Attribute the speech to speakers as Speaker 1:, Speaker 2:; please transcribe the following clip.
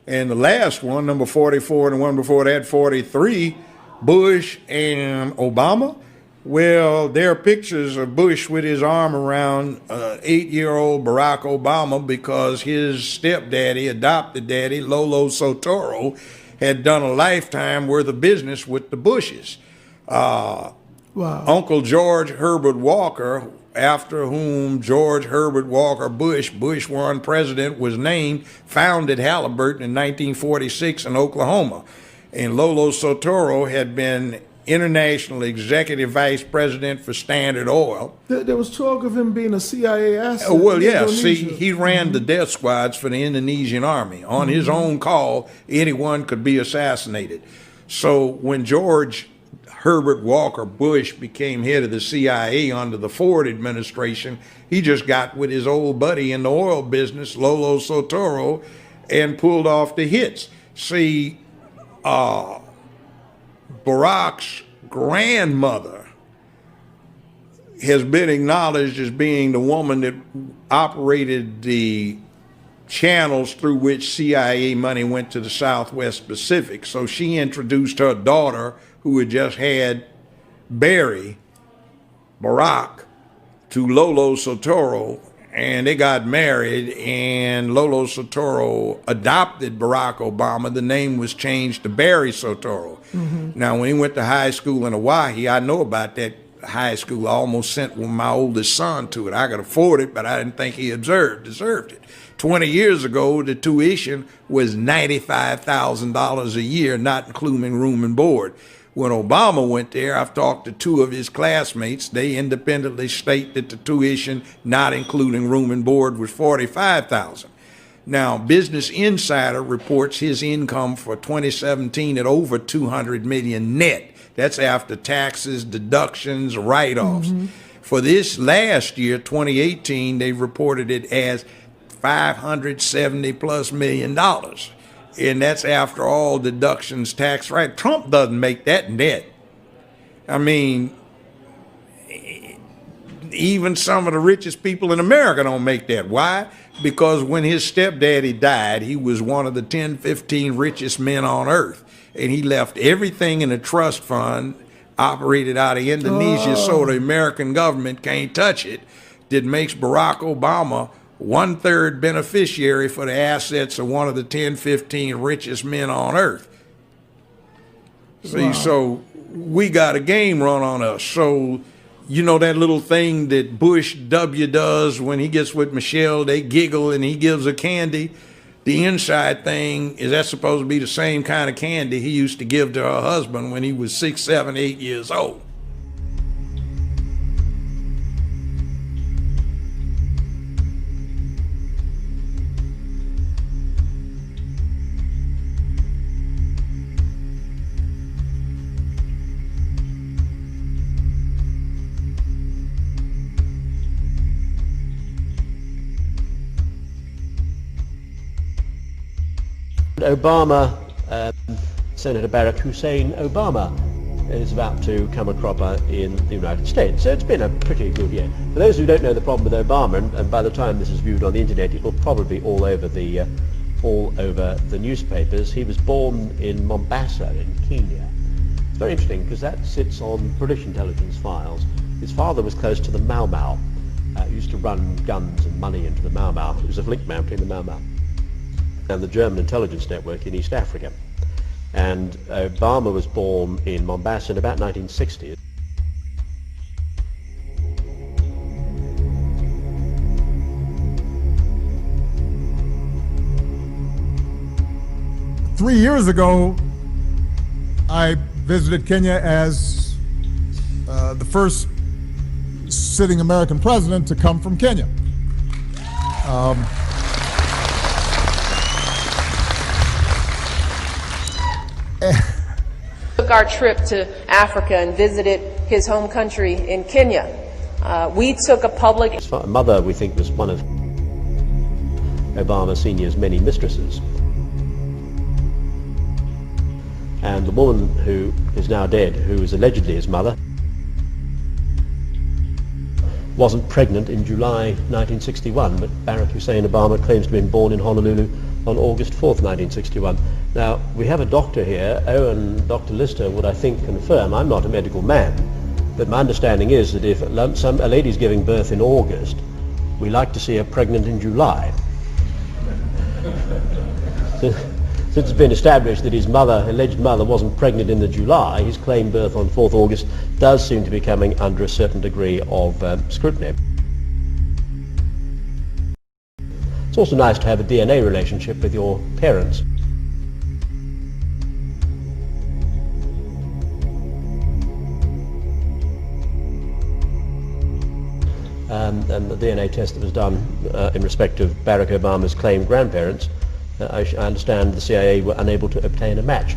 Speaker 1: And the last one, number 44, and the one before that, 43, Bush and Obama. Well, there are pictures of Bush with his arm around 8-year-old Barack Obama because his stepdaddy, adopted daddy, LoLo Soetoro, had done a lifetime worth of business with the Bushes.
Speaker 2: Wow.
Speaker 1: Uncle George Herbert Walker, after whom George Herbert Walker Bush, Bush 1 president, was named, founded Halliburton in 1946 in Oklahoma. And LoLo Soetoro had been international executive vice president for Standard Oil.
Speaker 2: There was talk of him being a CIA asset.
Speaker 1: Well,
Speaker 2: in
Speaker 1: yeah,
Speaker 2: Indonesia.
Speaker 1: see, he ran the death squads for the Indonesian army. On his own call, anyone could be assassinated. So when George Herbert Walker Bush became head of the CIA under the Ford administration, he just got with his old buddy in the oil business, LoLo Soetoro, and pulled off the hits. See, Barack's grandmother has been acknowledged as being the woman that operated the channels through which CIA money went to the Southwest Pacific. So she introduced her daughter, who had just had Barry, Barack, to LoLo Soetoro, and they got married, and LoLo Soetoro adopted Barack Obama. The name was changed to Barry Soetoro. Now, when he went to high school in Hawaii, I know about that high school. I almost sent my oldest son to it. I could afford it, but I didn't think he deserved it. 20 years ago, the tuition was $95,000 a year, not including room and board. When Obama went there, I've talked to 2 of his classmates. They independently state that the tuition, not including room and board, was $45,000. Now, Business Insider reports his income for 2017 at over $200 million net. That's after taxes, deductions, write-offs. For this last year, 2018, they reported it as $570+ million. And that's after all deductions, tax, right? Trump doesn't make that net. I mean, even some of the richest people in America don't make that. Why? Because when his stepdaddy died, he was one of the 10, 15 richest men on earth. And he left everything in a trust fund operated out of Indonesia, so the American government can't touch it. That makes Barack Obama 1/3 beneficiary for the assets of one of the 10, 15 richest men on earth. See, so we got a game run on us. So, you know that little thing that Bush W does when he gets with Michelle, they giggle and he gives her candy. The inside thing, is that supposed to be the same kind of candy he used to give to her husband when he was 6, 7, 8 years old?
Speaker 3: Obama, Senator Barack Hussein Obama, is about to come a cropper in the United States. So it's been a pretty good year. For those who don't know the problem with Obama, and by the time this is viewed on the internet, it will probably be all over the newspapers. He was born in Mombasa in Kenya. It's very interesting because that sits on British intelligence files. His father was close to the Mau Mau. He used to run guns and money into the Mau Mau. He was a link man between the Mau Mau and the German intelligence network in East Africa. And Obama was born in Mombasa in about 1960.
Speaker 4: Three years ago, I visited Kenya as the first sitting American president to come from Kenya.
Speaker 5: Took our trip to Africa and visited his home country in Kenya. We took a public...
Speaker 3: His mother, we think, was one of Obama Sr.'s many mistresses. And the woman who is now dead, who was allegedly his mother, wasn't pregnant in July 1961, but Barack Hussein Obama claims to have been born in Honolulu on August 4th, 1961. Now, we have a doctor here, and Dr. Lister would, I think, confirm, I'm not a medical man, but my understanding is that if a lady's giving birth in August, we like to see her pregnant in July. Since it's been established that his alleged mother, wasn't pregnant in the July, his claimed birth on 4th August does seem to be coming under a certain degree of scrutiny. It's also nice to have a DNA relationship with your parents. And the DNA test that was done in respect of Barack Obama's claimed grandparents, I understand the CIA were unable to obtain a match.